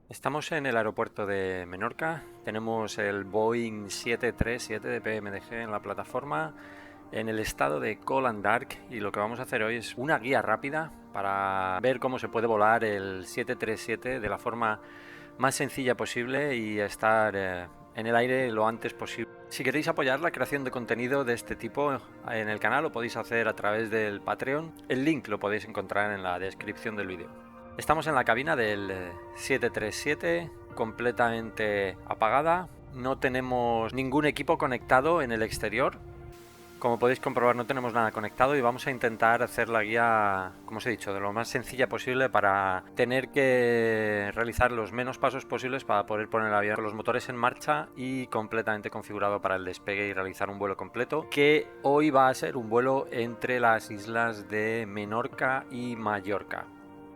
Estamos en el aeropuerto de Menorca, tenemos el Boeing 737 de PMDG en la plataforma en el estado de Cold and Dark, y lo que vamos a hacer hoy es una guía rápida para ver cómo se puede volar el 737 de la forma más sencilla posible y estar en el aire lo antes posible. Si queréis apoyar la creación de contenido de este tipo en el canal, lo podéis hacer a través del Patreon. El link lo podéis encontrar en la descripción del vídeo. Estamos en la cabina del 737, completamente apagada. No tenemos ningún equipo conectado en el exterior. Como podéis comprobar, no tenemos nada conectado y vamos a intentar hacer la guía, como os he dicho, de lo más sencilla posible para tener que realizar los menos pasos posibles para poder poner el avión con los motores en marcha y completamente configurado para el despegue y realizar un vuelo completo, que hoy va a ser un vuelo entre las islas de Menorca y Mallorca.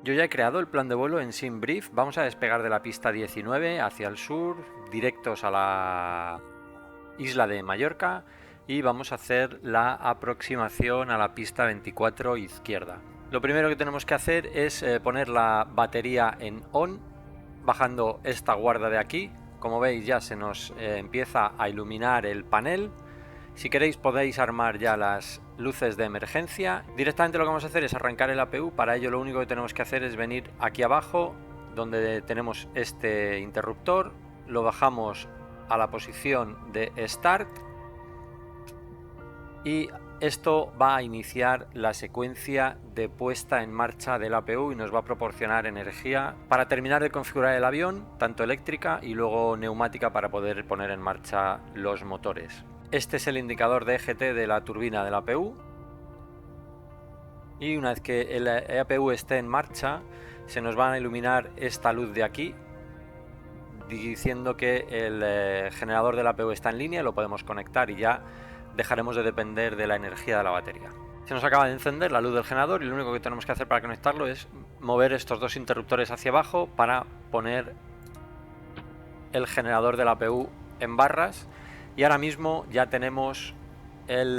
Yo ya he creado el plan de vuelo en SimBrief. Vamos a despegar de la pista 19 hacia el sur, directos a la isla de Mallorca, y vamos a hacer la aproximación a la pista 24 izquierda. Lo primero que tenemos que hacer es poner la batería en on, bajando esta guarda de aquí. Como veis, ya se nos empieza a iluminar el panel. Si queréis podéis armar ya las luces de emergencia. Directamente lo que vamos a hacer es arrancar el APU. Para ello lo único que tenemos que hacer es venir aquí abajo donde tenemos este interruptor, lo bajamos a la posición de Start y esto va a iniciar la secuencia de puesta en marcha del APU y nos va a proporcionar energía para terminar de configurar el avión, tanto eléctrica y luego neumática, para poder poner en marcha los motores. Este es el indicador de EGT de la turbina del APU, y una vez que el APU esté en marcha se nos va a iluminar esta luz de aquí diciendo que el generador del APU está en línea, lo podemos conectar y ya dejaremos de depender de la energía de la batería. Se nos acaba de encender la luz del generador y lo único que tenemos que hacer para conectarlo es mover estos dos interruptores hacia abajo para poner el generador del APU en barras, y ahora mismo ya tenemos el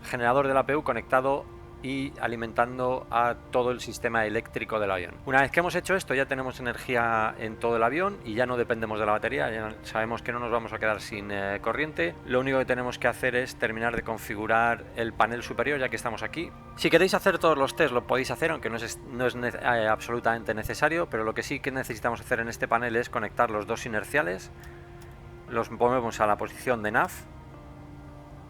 generador del APU conectado y alimentando a todo el sistema eléctrico del avión. Una vez que hemos hecho esto, ya tenemos energía en todo el avión y ya no dependemos de la batería, ya sabemos que no nos vamos a quedar sin corriente. Lo único que tenemos que hacer es terminar de configurar el panel superior, ya que estamos aquí. Si queréis hacer todos los test lo podéis hacer, aunque no es absolutamente necesario, pero lo que sí que necesitamos hacer en este panel es conectar los dos inerciales. Los ponemos a la posición de nav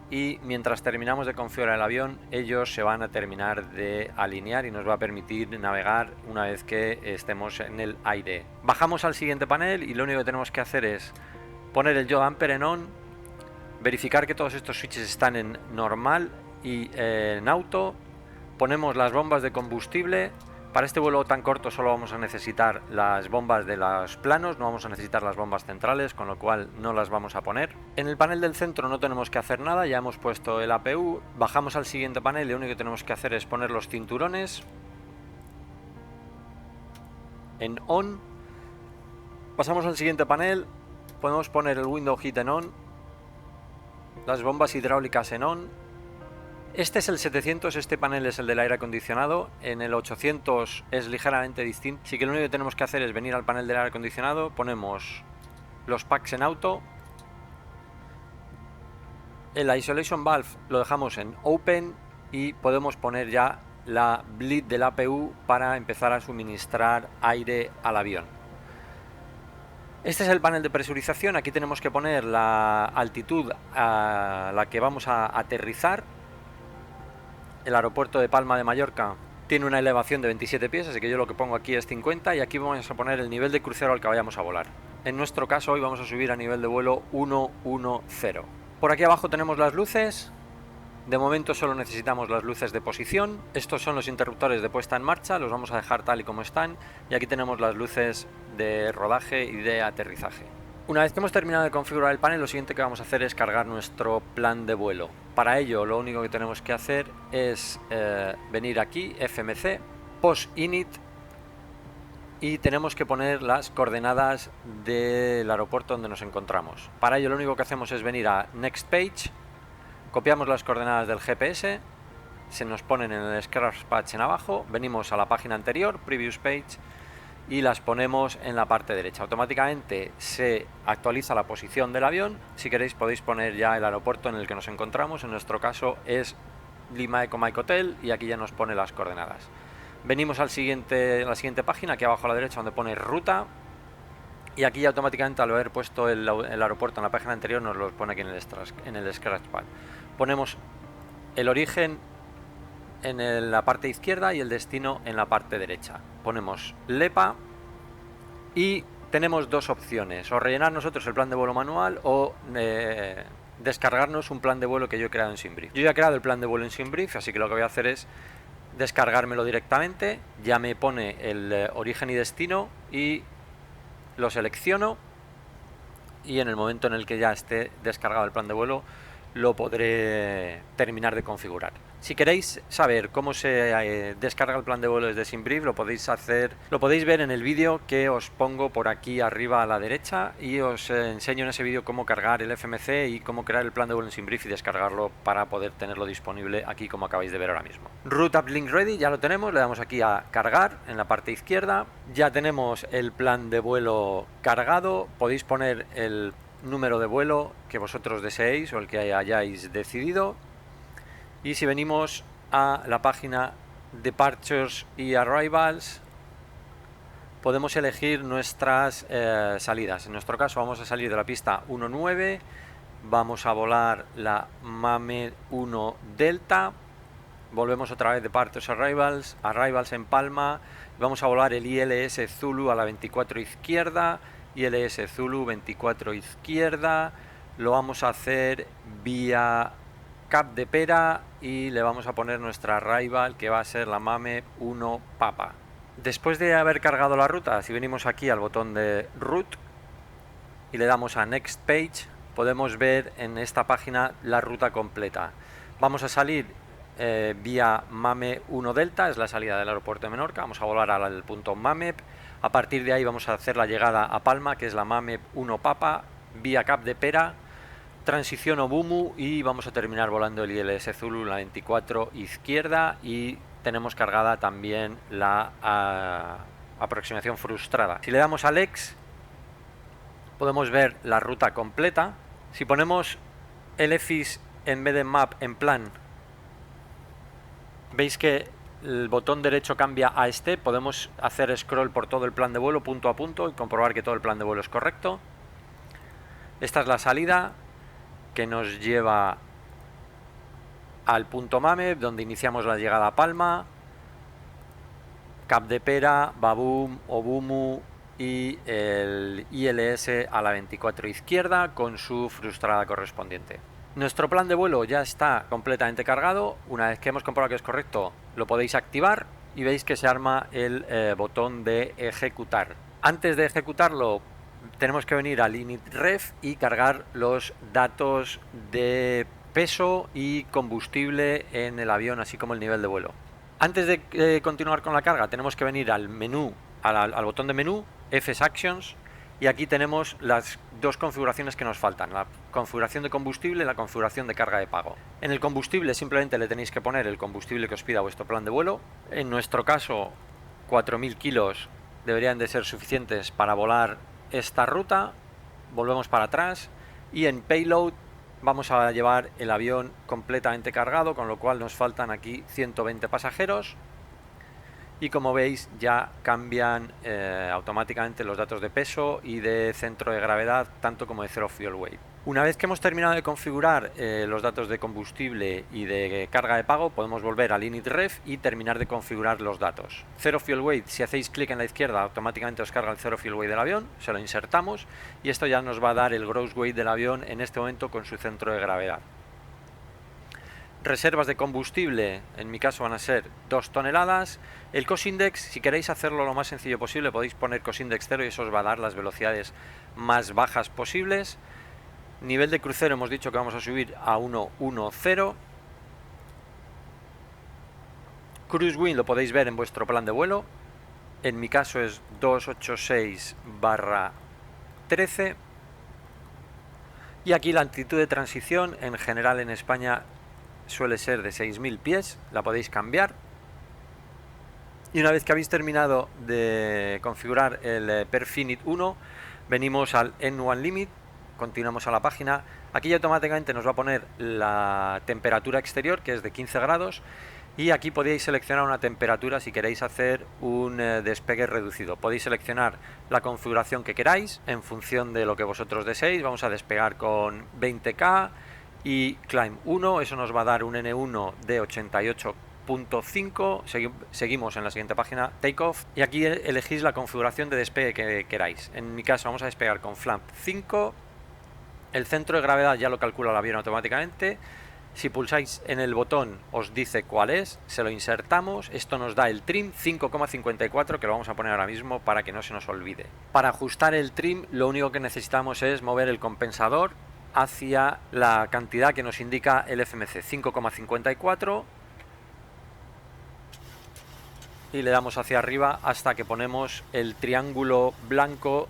y mientras terminamos de configurar el avión, ellos se van a terminar de alinear y nos va a permitir navegar una vez que estemos en el aire. Bajamos al siguiente panel y lo único que tenemos que hacer es poner el yaw damper en on, verificar que todos estos switches están en normal y en auto, ponemos las bombas de combustible. Para este vuelo tan corto solo vamos a necesitar las bombas de los planos, no vamos a necesitar las bombas centrales, con lo cual no las vamos a poner. En el panel del centro no tenemos que hacer nada, ya hemos puesto el APU. Bajamos al siguiente panel y lo único que tenemos que hacer es poner los cinturones en on. Pasamos al siguiente panel, podemos poner el window heat en on, las bombas hidráulicas en on. Este es el 700, este panel es el del aire acondicionado. En el 800 es ligeramente distinto, así que lo único que tenemos que hacer es venir al panel del aire acondicionado, ponemos los packs en auto, el isolation valve lo dejamos en open y podemos poner ya la bleed del APU para empezar a suministrar aire al avión. Este es el panel de presurización. Aquí tenemos que poner la altitud a la que vamos a aterrizar. El aeropuerto de Palma de Mallorca tiene una elevación de 27 pies, así que yo lo que pongo aquí es 50, y aquí vamos a poner el nivel de crucero al que vayamos a volar. En nuestro caso hoy vamos a subir a nivel de vuelo 110. Por aquí abajo tenemos las luces. De momento solo necesitamos las luces de posición. Estos son los interruptores de puesta en marcha, los vamos a dejar tal y como están, y aquí tenemos las luces de rodaje y de aterrizaje. Una vez que hemos terminado de configurar el panel, lo siguiente que vamos a hacer es cargar nuestro plan de vuelo. Para ello lo único que tenemos que hacer es venir aquí, FMC, Post Init, y tenemos que poner las coordenadas del aeropuerto donde nos encontramos. Para ello lo único que hacemos es venir a Next Page, copiamos las coordenadas del GPS, se nos ponen en el Scratch Patch en abajo, venimos a la página anterior, Previous Page, y las ponemos en la parte derecha. Automáticamente se actualiza la posición del avión. Si queréis podéis poner ya el aeropuerto en el que nos encontramos. En nuestro caso es Lima Eco Mike Hotel y aquí ya nos pone las coordenadas. Venimos a la siguiente página, aquí abajo a la derecha, donde pone ruta. Y aquí ya automáticamente, al haber puesto el aeropuerto en la página anterior, nos lo pone aquí en el Scratchpad. Ponemos el origen en la parte izquierda y el destino en la parte derecha. Ponemos LEPA y tenemos dos opciones: o rellenar nosotros el plan de vuelo manual o descargarnos un plan de vuelo que yo he creado en SimBrief. Yo ya he creado el plan de vuelo en SimBrief, así que lo que voy a hacer es descargármelo directamente. Ya me pone el origen y destino y lo selecciono, y en el momento en el que ya esté descargado el plan de vuelo lo podré terminar de configurar. Si queréis saber cómo se descarga el plan de vuelo desde SimBrief, lo podéis ver en el vídeo que os pongo por aquí arriba a la derecha, y os enseño en ese vídeo cómo cargar el FMC y cómo crear el plan de vuelo en SimBrief y descargarlo para poder tenerlo disponible aquí, como acabáis de ver ahora mismo. Route Uplink Ready, ya lo tenemos, le damos aquí a cargar en la parte izquierda. Ya tenemos el plan de vuelo cargado. Podéis poner el número de vuelo que vosotros deseéis o el que hayáis decidido. Y si venimos a la página Departures y Arrivals, podemos elegir nuestras salidas. En nuestro caso vamos a salir de la pista 19, vamos a volar la MAME 1 Delta, volvemos otra vez Departures Arrivals, Arrivals en Palma, vamos a volar el ILS Zulu a la 24 izquierda, ILS Zulu 24 izquierda, lo vamos a hacer vía Cap de Pera y le vamos a poner nuestra arrival, que va a ser la MAME 1 Papa. Después de haber cargado la ruta, si venimos aquí al botón de Route y le damos a Next Page, podemos ver en esta página la ruta completa. Vamos a salir vía MAME 1 Delta, es la salida del aeropuerto de Menorca, vamos a volar al punto MAMEP. A partir de ahí vamos a hacer la llegada a Palma, que es la MAME 1 Papa, vía Cap de Pera, transición Obumu, y vamos a terminar volando el ILS Zulu la 24 izquierda, y tenemos cargada también la aproximación frustrada. Si le damos al X podemos ver la ruta completa. Si ponemos el EFIS en vez de Map en plan, veis que el botón derecho cambia a este. Podemos hacer scroll por todo el plan de vuelo punto a punto y comprobar que todo el plan de vuelo es correcto. Esta es la salida que nos lleva al punto MAME, donde iniciamos la llegada a Palma, Cap de Pera, Baboom, Obumu y el ILS a la 24 izquierda con su frustrada correspondiente. Nuestro plan de vuelo ya está completamente cargado. Una vez que hemos comprobado que es correcto, lo podéis activar y veis que se arma el botón de ejecutar. Antes de ejecutarlo tenemos que venir al init-ref y cargar los datos de peso y combustible en el avión, así como el nivel de vuelo. Antes de continuar con la carga tenemos que venir al menú, al botón de menú, FS Actions, y aquí tenemos las dos configuraciones que nos faltan: la configuración de combustible y la configuración de carga de pago. En el combustible simplemente le tenéis que poner el combustible que os pida vuestro plan de vuelo. En nuestro caso 4000 kilos deberían de ser suficientes para volar esta ruta. Volvemos para atrás y en Payload vamos a llevar el avión completamente cargado, con lo cual nos faltan aquí 120 pasajeros. Y como veis ya cambian automáticamente los datos de peso y de centro de gravedad, tanto como de Zero Fuel Weight. Una vez que hemos terminado de configurar los datos de combustible y de carga de pago, podemos volver al init-ref y terminar de configurar los datos. Zero Fuel Weight, si hacéis clic en la izquierda, automáticamente os carga el Zero Fuel Weight del avión, se lo insertamos y esto ya nos va a dar el Gross Weight del avión en este momento con su centro de gravedad. Reservas de combustible, en mi caso van a ser 2 toneladas. El Cost Index, si queréis hacerlo lo más sencillo posible, podéis poner Cost Index 0 y eso os va a dar las velocidades más bajas posibles. Nivel de crucero hemos dicho que vamos a subir a 110. Cruise Wind lo podéis ver en vuestro plan de vuelo. En mi caso es 286/13. Y aquí la altitud de transición, en general en España suele ser de 6000 pies, la podéis cambiar. Y una vez que habéis terminado de configurar el Perfinit 1, venimos al N1 Limit, continuamos a la página. Aquí ya automáticamente nos va a poner la temperatura exterior, que es de 15 grados, y aquí podéis seleccionar una temperatura si queréis hacer un despegue reducido. Podéis seleccionar la configuración que queráis en función de lo que vosotros deseéis. Vamos a despegar con 20K y Climb 1, eso nos va a dar un N1 de 88.5. Seguimos en la siguiente página, Takeoff, y aquí elegís la configuración de despegue que queráis. En mi caso vamos a despegar con Flap 5. El centro de gravedad ya lo calcula el avión automáticamente. Si pulsáis en el botón os dice cuál es, se lo insertamos. Esto nos da el trim 5,54, que lo vamos a poner ahora mismo para que no se nos olvide. Para ajustar el trim lo único que necesitamos es mover el compensador hacia la cantidad que nos indica el FMC, 5,54, y le damos hacia arriba hasta que ponemos el triángulo blanco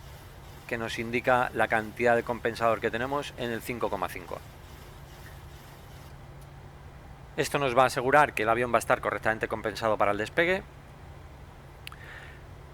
que nos indica la cantidad de compensador que tenemos en el 5,5. Esto nos va a asegurar que el avión va a estar correctamente compensado para el despegue.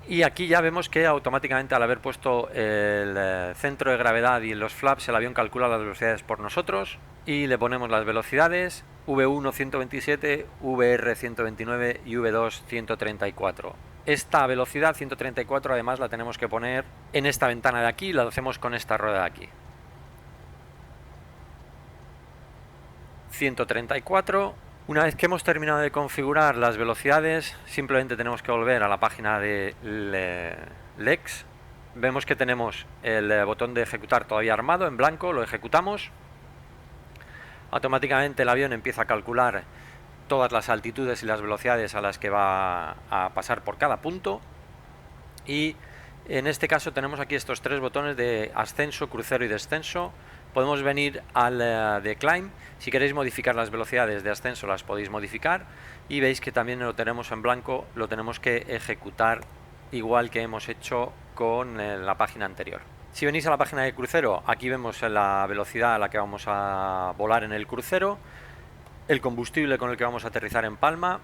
Y aquí ya vemos que automáticamente, al haber puesto el centro de gravedad y los flaps, el avión calcula las velocidades por nosotros y le ponemos las velocidades: V1 127, VR 129 y V2 134. Esta velocidad 134 además la tenemos que poner en esta ventana de aquí, la hacemos con esta rueda de aquí. 134. Una vez que hemos terminado de configurar las velocidades, simplemente tenemos que volver a la página de Lex. Vemos que tenemos el botón de ejecutar todavía armado en blanco, lo ejecutamos. Automáticamente el avión empieza a calcular todas las altitudes y las velocidades a las que va a pasar por cada punto. Y en este caso tenemos aquí estos tres botones de ascenso, crucero y descenso. Podemos venir al de Climb. Si queréis modificar las velocidades de ascenso, las podéis modificar. Y veis que también lo tenemos en blanco, lo tenemos que ejecutar igual que hemos hecho con la página anterior. Si venís a la página de crucero, aquí vemos la velocidad a la que vamos a volar en el crucero, el combustible con el que vamos a aterrizar en Palma.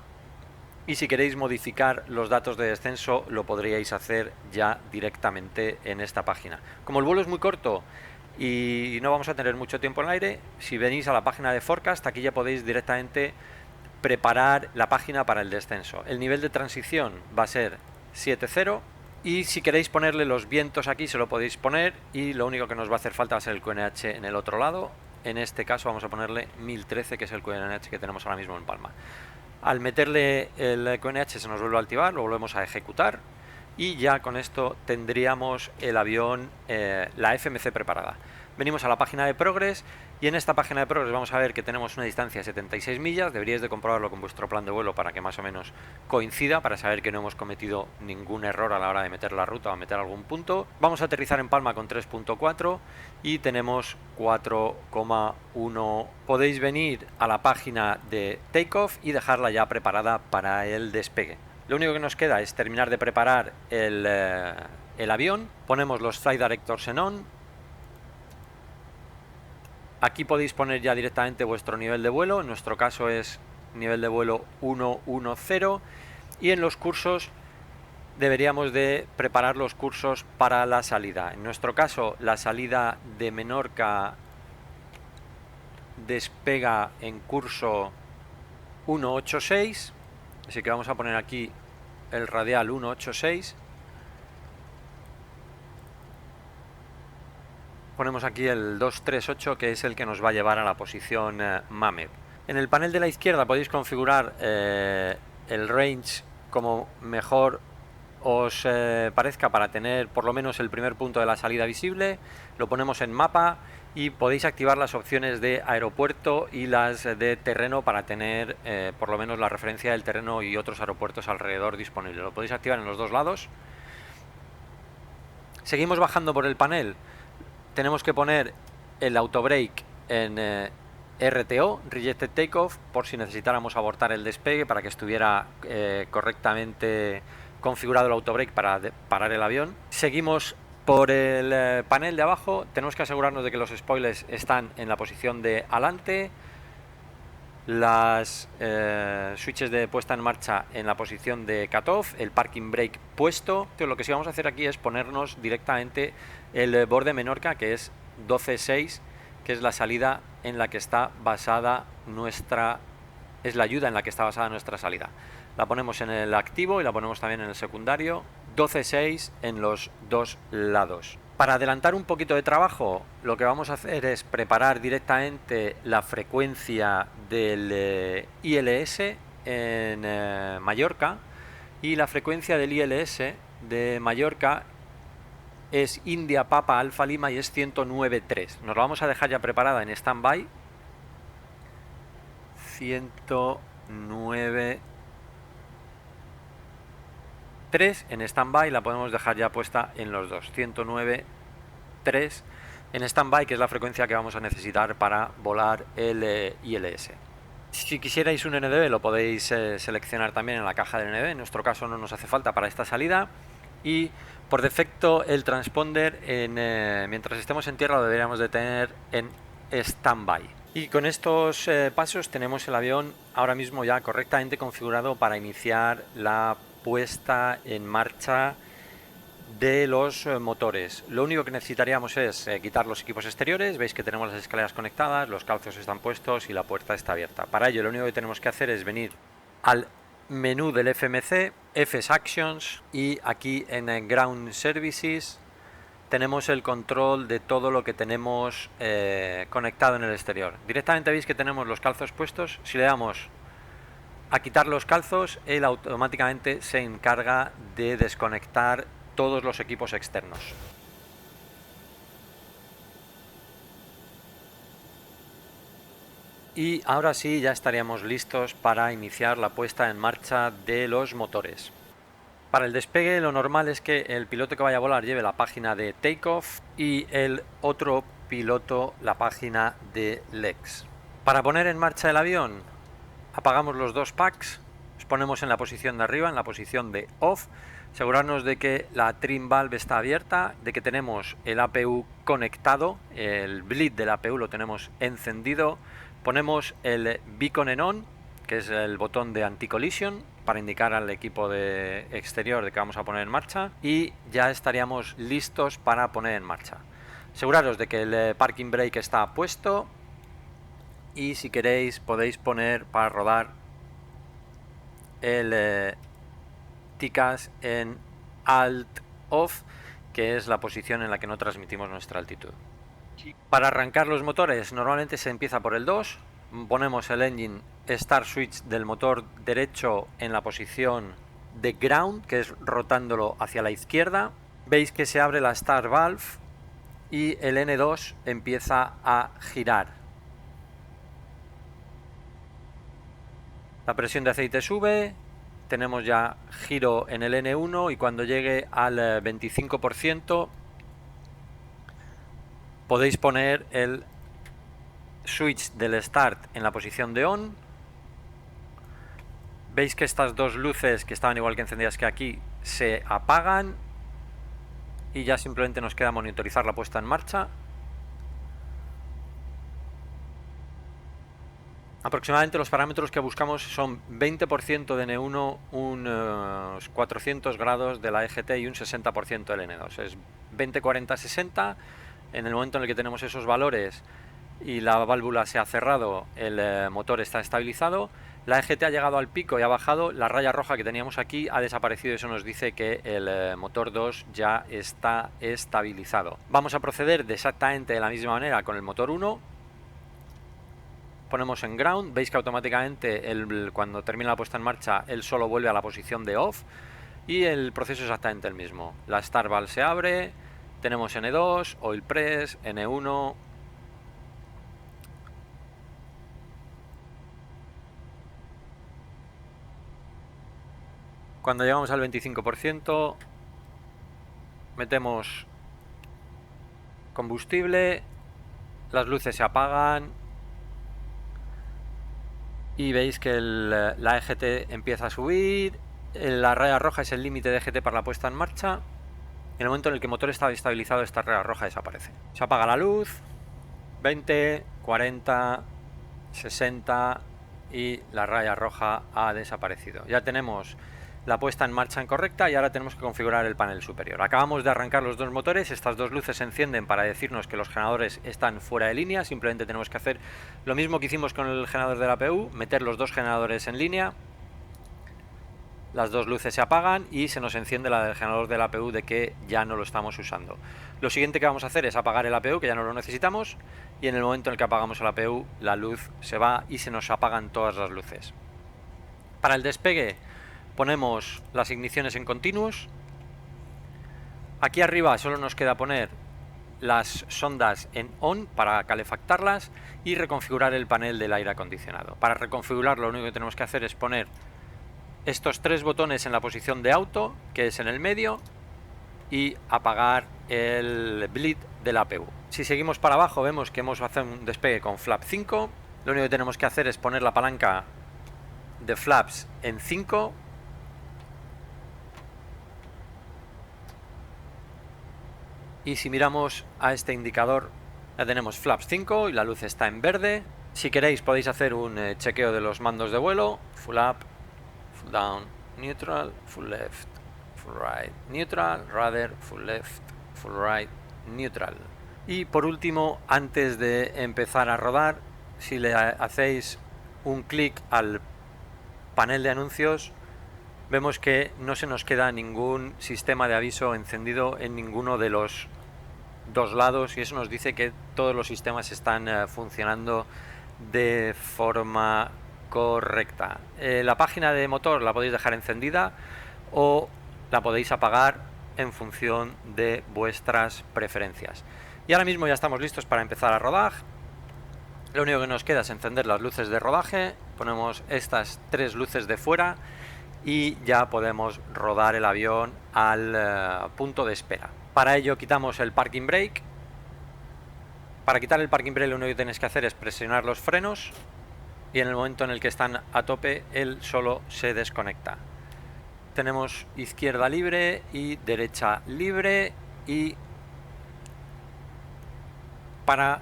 Y si queréis modificar los datos de descenso, lo podríais hacer ya directamente en esta página. Como el vuelo es muy corto y no vamos a tener mucho tiempo en el aire, si venís a la página de Forecast, aquí ya podéis directamente preparar la página para el descenso. El nivel de transición va a ser 7.0, y si queréis ponerle los vientos aquí se lo podéis poner, y lo único que nos va a hacer falta va a ser el QNH en el otro lado. En este caso vamos a ponerle 1013, que es el QNH que tenemos ahora mismo en Palma. Al meterle el QNH se nos vuelve a activar, lo volvemos a ejecutar y ya con esto tendríamos el avión, la FMC preparada. Venimos a la página de Progress y en esta página de Progress vamos a ver que tenemos una distancia de 76 millas. Deberíais de comprobarlo con vuestro plan de vuelo para que más o menos coincida, para saber que no hemos cometido ningún error a la hora de meter la ruta o meter algún punto. Vamos a aterrizar en Palma con 3.4 y tenemos 4,1. Podéis venir a la página de Takeoff y dejarla ya preparada para el despegue. Lo único que nos queda es terminar de preparar el avión. Ponemos los Flight Directors en On. Aquí podéis poner ya directamente vuestro nivel de vuelo. En nuestro caso es nivel de vuelo 110. Y en los cursos deberíamos de preparar los cursos para la salida. En nuestro caso, la salida de Menorca despega en curso 186. Así que vamos a poner aquí el radial 186. Ponemos aquí el 238, que es el que nos va a llevar a la posición MAMED. En el panel de la izquierda podéis configurar el range como mejor os parezca, para tener por lo menos el primer punto de la salida visible. Lo ponemos en mapa y podéis activar las opciones de aeropuerto y las de terreno para tener por lo menos la referencia del terreno y otros aeropuertos alrededor disponibles. Lo podéis activar en los dos lados. Seguimos bajando por el panel. Tenemos que poner el autobrake en RTO, Rejected Takeoff, por si necesitáramos abortar el despegue, para que estuviera correctamente configurado el autobrake para parar el avión. Seguimos por el panel de abajo. Tenemos que asegurarnos de que los spoilers están en la posición de adelante. las switches de puesta en marcha en la posición de cutoff, el parking brake puesto. Lo que sí vamos a hacer aquí es ponernos directamente el borde Menorca, que es 12.6, que es la salida en la que está basada nuestra, es la ayuda en la que está basada nuestra salida. La ponemos en el activo y la ponemos también en el secundario, 12.6 en los dos lados. Para adelantar un poquito de trabajo, lo que vamos a hacer es preparar directamente la frecuencia del ILS en Mallorca, y la frecuencia del ILS de Mallorca es India Papa Alfa Lima y es 109.3. Nos la vamos a dejar ya preparada en standby. 109.3 en standby, la podemos dejar ya puesta en los dos. 109.3 en standby, que es la frecuencia que vamos a necesitar para volar el ILS. Si quisierais un NDB lo podéis seleccionar también en la caja del NDB. En nuestro caso no nos hace falta para esta salida. Y por defecto el transponder mientras estemos en tierra lo deberíamos de tener en standby. Y con estos pasos tenemos el avión ahora mismo ya correctamente configurado para iniciar la puesta en marcha de los motores. Lo único que necesitaríamos es quitar los equipos exteriores. Veis que tenemos las escaleras conectadas, los calzos están puestos y la puerta está abierta. Para ello lo único que tenemos que hacer es venir al menú del FMC, FS Actions, y aquí en Ground Services tenemos el control de todo lo que tenemos conectado en el exterior. Directamente veis que tenemos los calzos puestos. Si le damos a quitar los calzos, él automáticamente se encarga de desconectar todos los equipos externos. Y ahora sí, ya estaríamos listos para iniciar la puesta en marcha de los motores. Para el despegue lo normal es que el piloto que vaya a volar lleve la página de takeoff y el otro piloto la página de legs. Para poner en marcha el avión, apagamos los dos packs, los ponemos en la posición de arriba, en la posición de off, asegurarnos de que la trim valve está abierta, de que tenemos el APU conectado, el bleed del APU lo tenemos encendido, ponemos el beacon en on, que es el botón de anti-collision, para indicar al equipo de exterior de que vamos a poner en marcha, y ya estaríamos listos para poner en marcha. Aseguraros de que el parking brake está puesto, y si queréis podéis poner para rodar el TCAS en Alt Off, que es la posición en la que no transmitimos nuestra altitud. Para arrancar los motores normalmente se empieza por el 2, ponemos el engine start switch del motor derecho en la posición de ground, que es rotándolo hacia la izquierda. Veis que se abre la start valve y el N2 empieza a girar. La presión de aceite sube, tenemos ya giro en el N1 y cuando llegue al 25% podéis poner el switch del start en la posición de on. Veis que estas dos luces que estaban igual que encendidas que aquí se apagan y ya simplemente nos queda monitorizar la puesta en marcha. Aproximadamente los parámetros que buscamos son 20% de N1, unos 400 grados de la EGT y un 60% del N2. Es 20, 40, 60. En el momento en el que tenemos esos valores y la válvula se ha cerrado, el motor está estabilizado. La EGT ha llegado al pico y ha bajado. La raya roja que teníamos aquí ha desaparecido. Eso nos dice que el motor 2 ya está estabilizado. Vamos a proceder de exactamente de la misma manera con el motor 1. Ponemos en ground, veis que automáticamente cuando termina la puesta en marcha él solo vuelve a la posición de off y el proceso es exactamente el mismo. La start valve se abre, tenemos N2, oil press, N1. Cuando llegamos al 25% metemos combustible, las luces se apagan y veis que la EGT empieza a subir. La raya roja es el límite de EGT para la puesta en marcha. En el momento en el que el motor está estabilizado, esta raya roja desaparece. Se apaga la luz, 20, 40, 60, y la raya roja ha desaparecido. Ya tenemos la puesta en marcha incorrecta y ahora tenemos que configurar el panel superior. Acabamos de arrancar los dos motores, estas dos luces se encienden para decirnos que los generadores están fuera de línea. Simplemente tenemos que hacer lo mismo que hicimos con el generador de la APU, meter los dos generadores en línea. Las dos luces se apagan y se nos enciende la del generador del APU de que ya no lo estamos usando. Lo siguiente que vamos a hacer es apagar el APU, que ya no lo necesitamos, y en el momento en el que apagamos el APU, la luz se va y se nos apagan todas las luces. Para el despegue ponemos las igniciones en continuous. Aquí arriba solo nos queda poner las sondas en on para calefactarlas y reconfigurar el panel del aire acondicionado. Para reconfigurarlo, lo único que tenemos que hacer es poner estos tres botones en la posición de auto, que es en el medio, y apagar el bleed del APU. Si seguimos para abajo vemos que hemos hecho un despegue con flap 5. Lo único que tenemos que hacer es poner la palanca de flaps en 5. Y si miramos a este indicador, ya tenemos flaps 5 y la luz está en verde. Si queréis podéis hacer un chequeo de los mandos de vuelo: full up, full down, neutral, full left, full right, neutral, rudder, full left, full right, neutral. Y por último, antes de empezar a rodar, si le hacéis un clic al panel de anuncios, vemos que no se nos queda ningún sistema de aviso encendido en ninguno de los dos lados, y eso nos dice que todos los sistemas están funcionando de forma correcta. La página de motor la podéis dejar encendida o la podéis apagar en función de vuestras preferencias. Y ahora mismo ya estamos listos para empezar a rodar. Lo único que nos queda es encender las luces de rodaje. Ponemos estas tres luces de fuera y ya podemos rodar el avión al punto de espera. Para ello quitamos el parking brake. Para quitar el parking brake lo único que tenéis que hacer es presionar los frenos y en el momento en el que están a tope él solo se desconecta. Tenemos izquierda libre y derecha libre, y para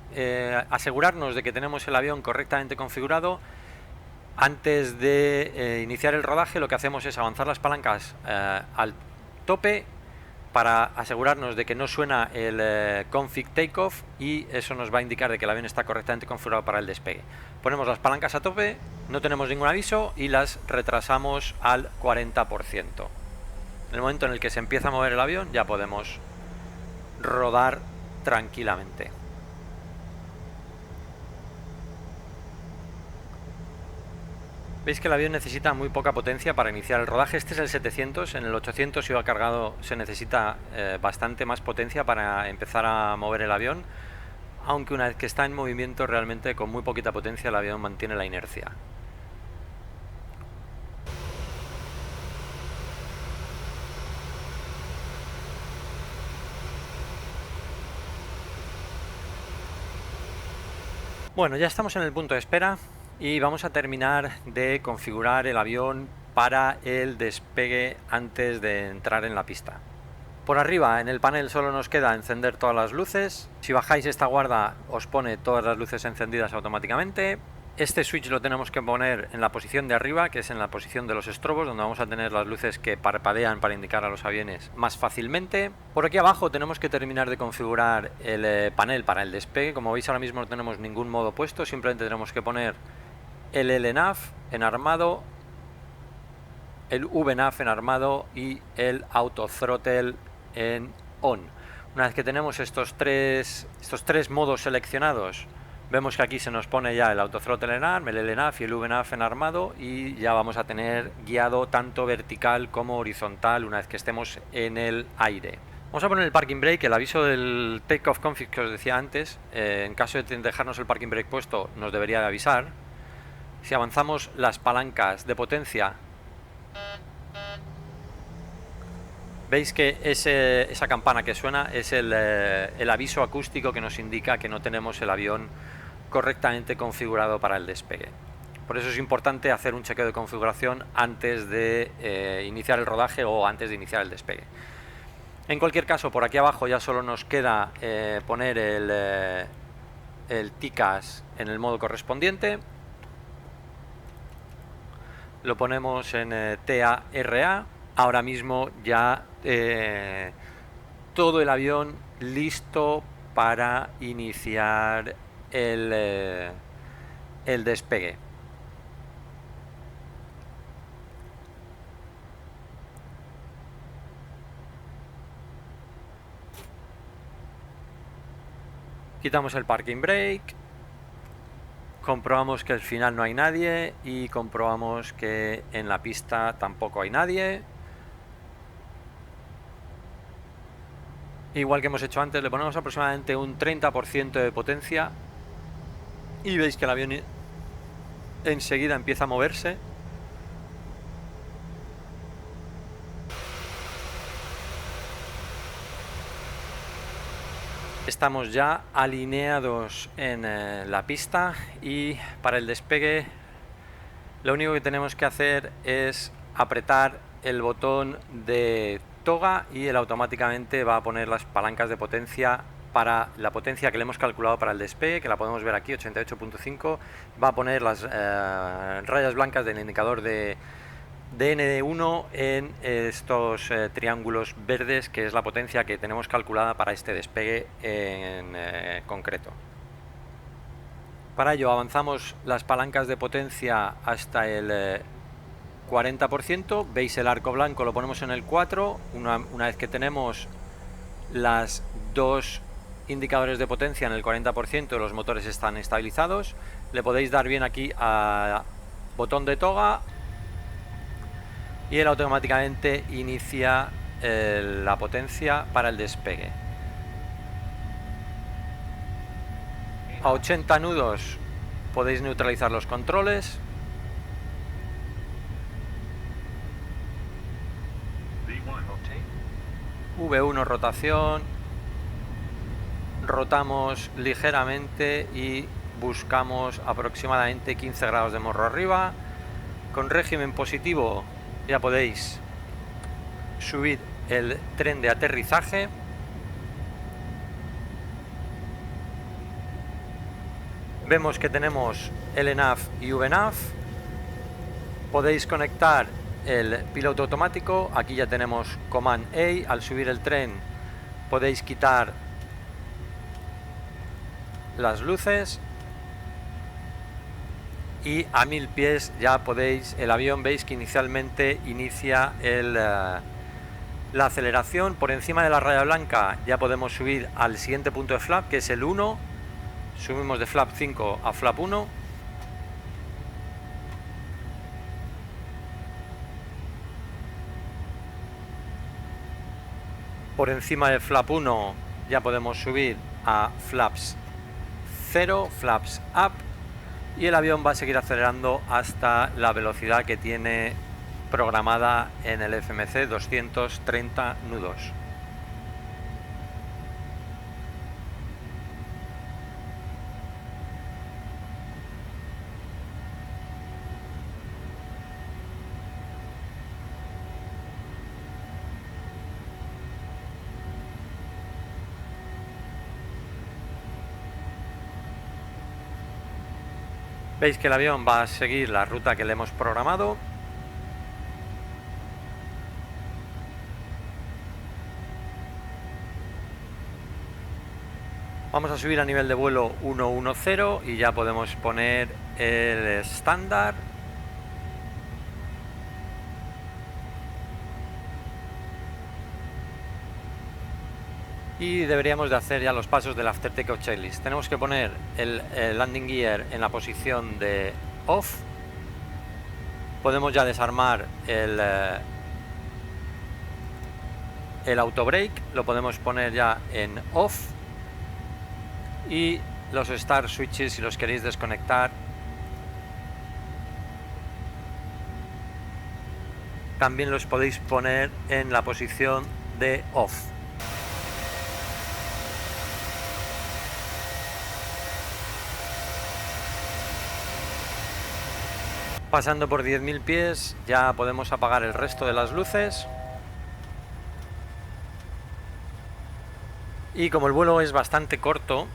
asegurarnos de que tenemos el avión correctamente configurado, antes de iniciar el rodaje lo que hacemos es avanzar las palancas al tope para asegurarnos de que no suena el config takeoff, y eso nos va a indicar de que el avión está correctamente configurado para el despegue. Ponemos las palancas a tope, no tenemos ningún aviso y las retrasamos al 40%. En el momento en el que se empieza a mover el avión ya podemos rodar tranquilamente. Veis que el avión necesita muy poca potencia para iniciar el rodaje. Este es el 700, en el 800 si va cargado se necesita bastante más potencia para empezar a mover el avión, aunque una vez que está en movimiento realmente con muy poquita potencia el avión mantiene la inercia. Bueno, ya estamos en el punto de espera y vamos a terminar de configurar el avión para el despegue antes de entrar en la pista. Por arriba en el panel solo nos queda encender todas las luces. Si bajáis esta guarda os pone todas las luces encendidas automáticamente. Este switch lo tenemos que poner en la posición de arriba, que es en la posición de los estrobos, donde vamos a tener las luces que parpadean para indicar a los aviones más fácilmente. Por aquí abajo tenemos que terminar de configurar el panel para el despegue. Como veis ahora mismo no tenemos ningún modo puesto, simplemente tenemos que poner el LNAV en armado, el VNAV en armado y el Auto Throttle en on. Una vez que tenemos estos tres modos seleccionados, vemos que aquí se nos pone ya el Auto Throttle en ARM, el LNAV y el VNAV en armado, y ya vamos a tener guiado tanto vertical como horizontal una vez que estemos en el aire. Vamos a poner el parking brake. El aviso del takeoff config que os decía antes, en caso de dejarnos el parking brake puesto, nos debería de avisar. Si avanzamos las palancas de potencia, veis que esa campana que suena es el aviso acústico que nos indica que no tenemos el avión correctamente configurado para el despegue. Por eso es importante hacer un chequeo de configuración antes de iniciar el rodaje o antes de iniciar el despegue. En cualquier caso, por aquí abajo ya solo nos queda poner el TCAS en el modo correspondiente. lo ponemos en TARA. Ahora mismo ya todo el avión listo para iniciar el despegue. Quitamos el parking brake, comprobamos que al final no hay nadie y comprobamos que en la pista tampoco hay nadie. Igual que hemos hecho antes, le ponemos aproximadamente un 30% de potencia y veis que el avión enseguida empieza a moverse. Estamos ya alineados en la pista y para el despegue lo único que tenemos que hacer es apretar el botón de toga y él automáticamente va a poner las palancas de potencia para la potencia que le hemos calculado para el despegue, que la podemos ver aquí, 88.5. Va a poner las rayas blancas del indicador de N1 en estos triángulos verdes, que es la potencia que tenemos calculada para este despegue en concreto. Para ello avanzamos las palancas de potencia hasta el 40%, veis el arco blanco, lo ponemos en el 4, una vez que tenemos las dos indicadores de potencia en el 40%, los motores están estabilizados, le podéis dar bien aquí a botón de toga y él automáticamente inicia la potencia para el despegue. A 80 nudos podéis neutralizar los controles. V1 rotación. Rotamos ligeramente y buscamos aproximadamente 15 grados de morro arriba. Con régimen positivo ya podéis subir el tren de aterrizaje. Vemos que tenemos LNAV y VNAV. Podéis conectar el piloto automático. Aquí ya tenemos Command A. Al subir el tren podéis quitar las luces. Y a 1000 pies ya podéis, el avión veis que inicialmente inicia la aceleración. Por encima de la raya blanca ya podemos subir al siguiente punto de flap, que es el 1. Subimos de flap 5 a flap 1. Por encima de flap 1 ya podemos subir a flaps 0, flaps up. Y el avión va a seguir acelerando hasta la velocidad que tiene programada en el FMC, 230 nudos. Veis que el avión va a seguir la ruta que le hemos programado. Vamos a subir a nivel de vuelo 110 y ya podemos poner el estándar. Y deberíamos de hacer ya los pasos del After Takeoff Checklist. Tenemos que poner el landing gear en la posición de off. Podemos ya desarmar el auto brake, lo podemos poner ya en off. Y los start switches, si los queréis desconectar, también los podéis poner en la posición de off. Pasando por 10.000 pies ya podemos apagar el resto de las luces. Y como el vuelo es bastante corto,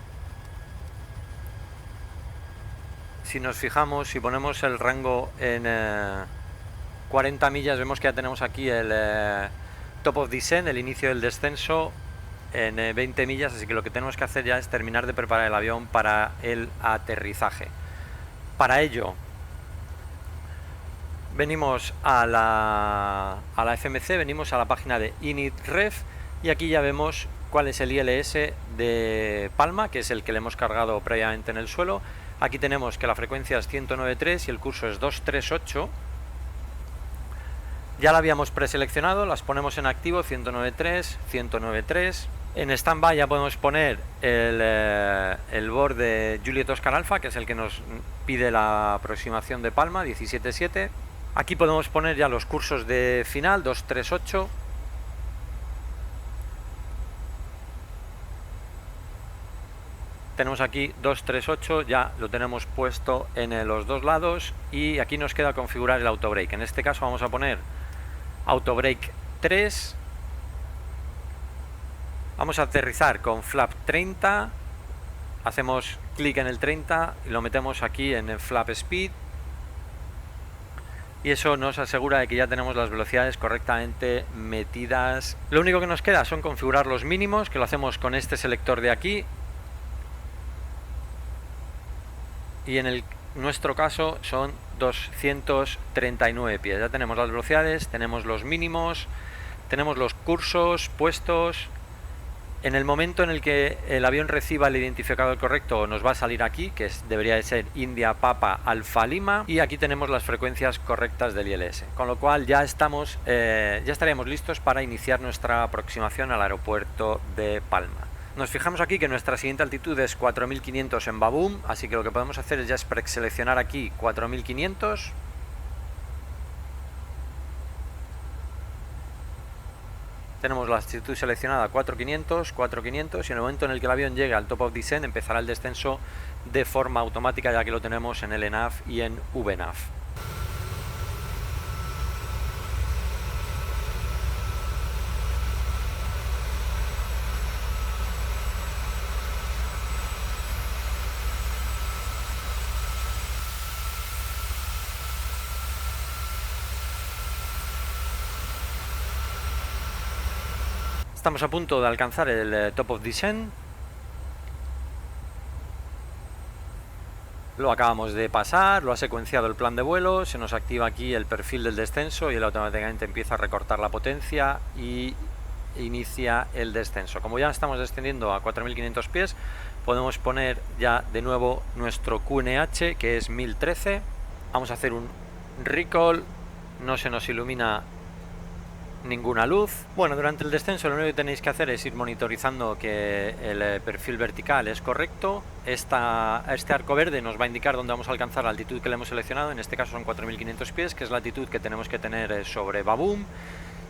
si nos fijamos, si ponemos el rango en 40 millas, vemos que ya tenemos aquí el top of descent, el inicio del descenso en 20 millas, así que lo que tenemos que hacer ya es terminar de preparar el avión para el aterrizaje. Para ello venimos a la FMC, venimos a la página de InitRef y aquí ya vemos cuál es el ILS de Palma, que es el que le hemos cargado previamente en el suelo. Aquí tenemos que la frecuencia es 109.3 y el curso es 238. Ya la habíamos preseleccionado, las ponemos en activo, 109.3, 109.3. En standby ya podemos poner el board de Juliet Oscar Alpha, que es el que nos pide la aproximación de Palma, 17.7. Aquí podemos poner ya los cursos de final, 238. Tenemos aquí 238, ya lo tenemos puesto en los dos lados y aquí nos queda configurar el autobrake. En este caso vamos a poner autobrake 3. Vamos a aterrizar con flap 30, hacemos clic en el 30 y lo metemos aquí en el flap speed y eso nos asegura de que ya tenemos las velocidades correctamente metidas. Lo único que nos queda son configurar los mínimos, que lo hacemos con este selector de aquí, y en nuestro caso son 239 pies. Ya tenemos las velocidades, tenemos los mínimos, tenemos los cursos puestos. En el momento en el que el avión reciba el identificador correcto nos va a salir aquí, que debería de ser India Papa Alfa Lima, y aquí tenemos las frecuencias correctas del ILS, con lo cual ya estaríamos listos para iniciar nuestra aproximación al aeropuerto de Palma. Nos fijamos aquí que nuestra siguiente altitud es 4500 en Baboom, así que lo que podemos hacer es ya preseleccionar aquí 4500. Tenemos la altitud seleccionada 4500, 4500 y en el momento en el que el avión llegue al top of descent empezará el descenso de forma automática, ya que lo tenemos en LNAV y en VNAV. Estamos a punto de alcanzar el top of descent. Lo acabamos de pasar, lo ha secuenciado el plan de vuelo, se nos activa aquí el perfil del descenso y él automáticamente empieza a recortar la potencia y inicia el descenso. Como ya estamos descendiendo a 4500 pies, podemos poner ya de nuevo nuestro QNH, que es 1013. Vamos a hacer un recall, no se nos ilumina ninguna luz. Bueno, durante el descenso lo único que tenéis que hacer es ir monitorizando que el perfil vertical es correcto. Este arco verde nos va a indicar dónde vamos a alcanzar la altitud que le hemos seleccionado. En este caso son 4500 pies, que es la altitud que tenemos que tener sobre Baboom.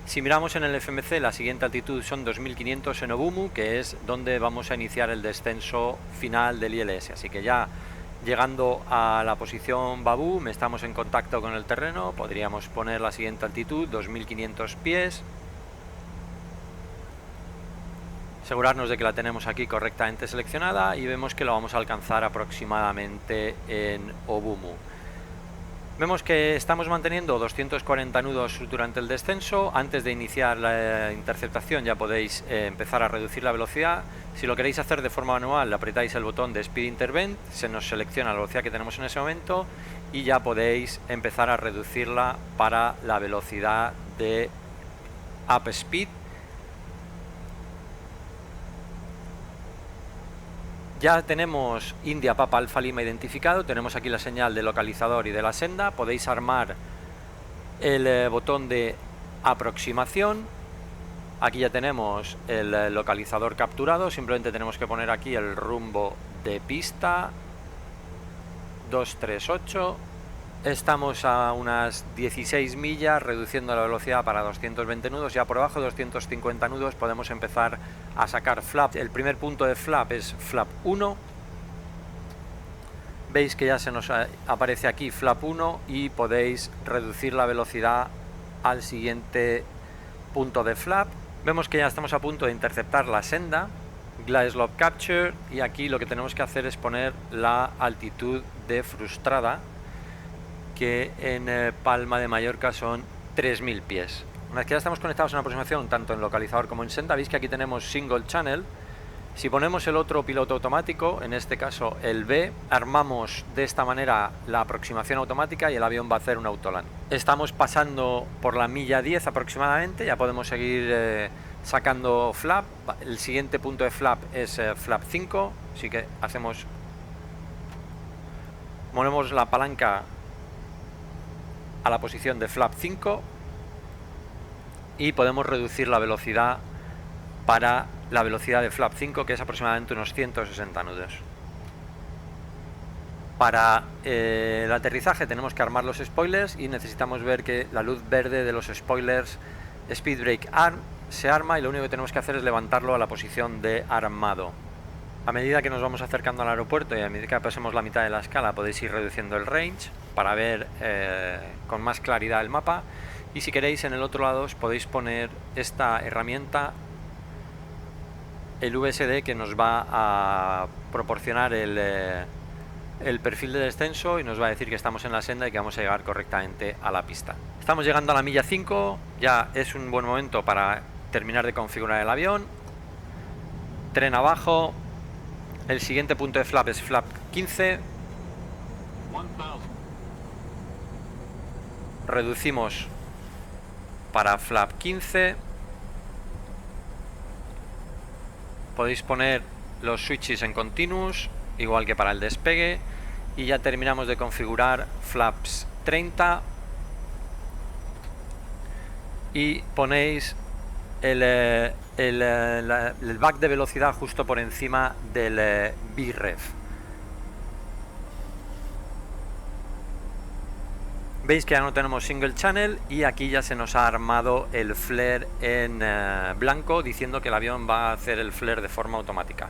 Si miramos en el FMC, la siguiente altitud son 2500 en Obumu, que es donde vamos a iniciar el descenso final del ILS. Así que ya llegando a la posición Baboom, estamos en contacto con el terreno, podríamos poner la siguiente altitud, 2500 pies. Asegurarnos de que la tenemos aquí correctamente seleccionada y vemos que lo vamos a alcanzar aproximadamente en Obumu. Vemos que estamos manteniendo 240 nudos durante el descenso. Antes de iniciar la interceptación ya podéis empezar a reducir la velocidad. Si lo queréis hacer de forma manual, apretáis el botón de Speed Intervent, se nos selecciona la velocidad que tenemos en ese momento y ya podéis empezar a reducirla para la velocidad de Up Speed. Ya tenemos India Papa Alfa Lima identificado, tenemos aquí la señal del localizador y de la senda. Podéis armar el botón de aproximación. Aquí ya tenemos el localizador capturado, simplemente tenemos que poner aquí el rumbo de pista 238. Estamos a unas 16 millas, reduciendo la velocidad para 220 nudos. Ya por debajo de 250 nudos podemos empezar a sacar flap. El primer punto de flap es flap 1. Veis que ya se nos aparece aquí flap 1 y podéis reducir la velocidad al siguiente punto de flap. Vemos que ya estamos a punto de interceptar la senda, Glide Slope Capture, y aquí lo que tenemos que hacer es poner la altitud de frustrada, que en Palma de Mallorca son 3000 pies. Una vez que ya estamos conectados en aproximación tanto en localizador como en senda, veis que aquí tenemos single channel. Si ponemos el otro piloto automático, en este caso el B, armamos de esta manera la aproximación automática y el avión va a hacer un autoland. Estamos pasando por la milla 10 aproximadamente, ya podemos seguir sacando flap. El siguiente punto de flap es flap 5, así que movemos la palanca a la posición de flap 5 y podemos reducir la velocidad para la velocidad de flap 5, que es aproximadamente unos 160 nudos. Para el aterrizaje tenemos que armar los spoilers y necesitamos ver que la luz verde de los spoilers Speed Brake Arm se arma, y lo único que tenemos que hacer es levantarlo a la posición de armado. A medida que nos vamos acercando al aeropuerto y a medida que pasemos la mitad de la escala, podéis ir reduciendo el range para ver con más claridad el mapa. Y si queréis, en el otro lado os podéis poner esta herramienta, el VSD, que nos va a proporcionar el perfil de descenso y nos va a decir que estamos en la senda y que vamos a llegar correctamente a la pista. Estamos llegando a la milla 5, ya es un buen momento para terminar de configurar el avión. Tren abajo, el siguiente punto de flap es flap 15. Reducimos para flap 15. Podéis poner los switches en continuous, igual que para el despegue, y ya terminamos de configurar flaps 30 y ponéis el back de velocidad justo por encima del VREF. Veis que ya no tenemos single channel y aquí ya se nos ha armado el flare en blanco, diciendo que el avión va a hacer el flare de forma automática.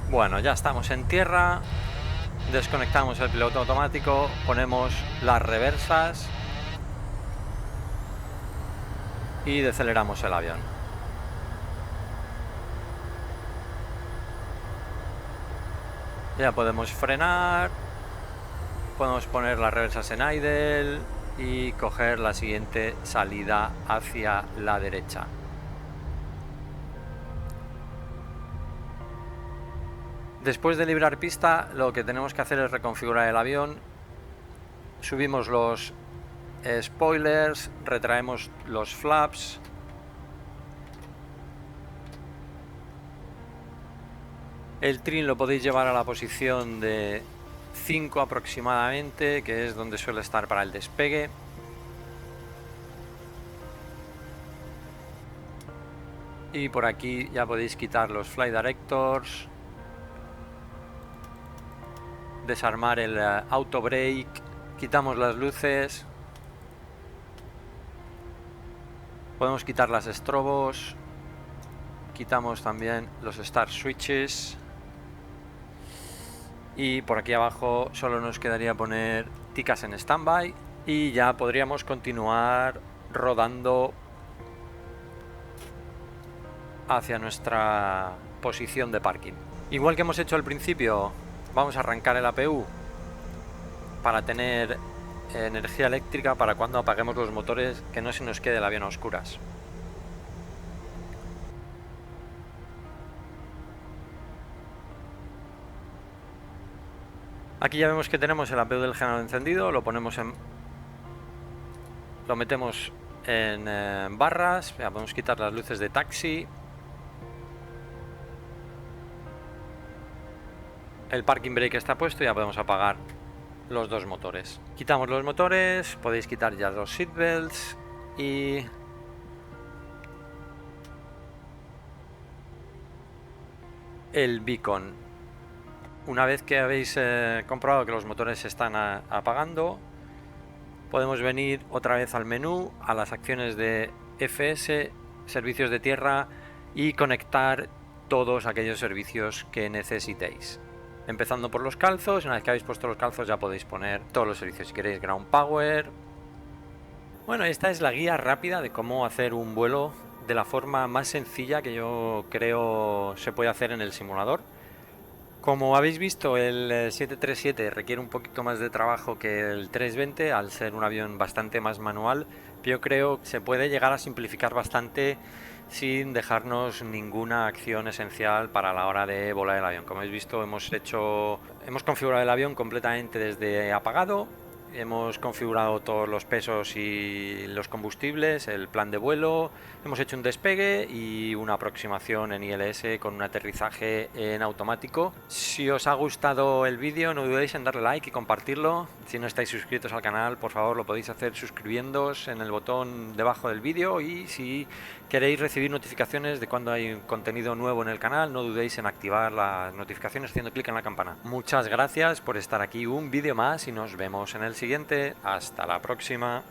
Bueno, ya estamos en tierra, desconectamos el piloto automático, ponemos las reversas y deceleramos el avión. Ya podemos frenar, podemos poner las reversas en idle y coger la siguiente salida hacia la derecha. Después de librar pista, lo que tenemos que hacer es reconfigurar el avión. Subimos los spoilers, retraemos los flaps, el trim lo podéis llevar a la posición de 5 aproximadamente, que es donde suele estar para el despegue. Y por aquí ya podéis quitar los flight directors, desarmar el auto brake, quitamos las luces, podemos quitar las estrobos, quitamos también los start switches y por aquí abajo solo nos quedaría poner ticas en standby y ya podríamos continuar rodando hacia nuestra posición de parking. Igual que hemos hecho al principio, vamos a arrancar el APU para tener energía eléctrica para cuando apaguemos los motores, que no se nos quede el avión a oscuras. Aquí ya vemos que tenemos el APU del generador encendido, lo metemos en barras, ya podemos quitar las luces de taxi. El parking brake está puesto y ya podemos apagar los dos motores. Quitamos los motores, podéis quitar ya los seatbelts y el beacon. Una vez que habéis comprobado que los motores se están apagando, podemos venir otra vez al menú, a las acciones de FS, servicios de tierra, y conectar todos aquellos servicios que necesitéis. Empezando por los calzos, una vez que habéis puesto los calzos ya podéis poner todos los servicios. Si queréis ground power, Bueno, esta es la guía rápida de cómo hacer un vuelo de la forma más sencilla que yo creo se puede hacer en el simulador. Como habéis visto, el 737 requiere un poquito más de trabajo que el 320 al ser un avión bastante más manual, pero yo creo que se puede llegar a simplificar bastante sin dejarnos ninguna acción esencial para la hora de volar el avión. Como habéis visto, hemos configurado el avión completamente desde apagado. Hemos configurado todos los pesos y los combustibles, el plan de vuelo, hemos hecho un despegue y una aproximación en ILS con un aterrizaje en automático. Si os ha gustado el vídeo, no dudéis en darle like y compartirlo. Si no estáis suscritos al canal, por favor lo podéis hacer suscribiéndoos en el botón debajo del vídeo, y si queréis recibir notificaciones de cuando hay contenido nuevo en el canal, no dudéis en activar las notificaciones haciendo clic en la campana. Muchas gracias por estar aquí, un vídeo más, y nos vemos en el siguiente. Hasta la próxima.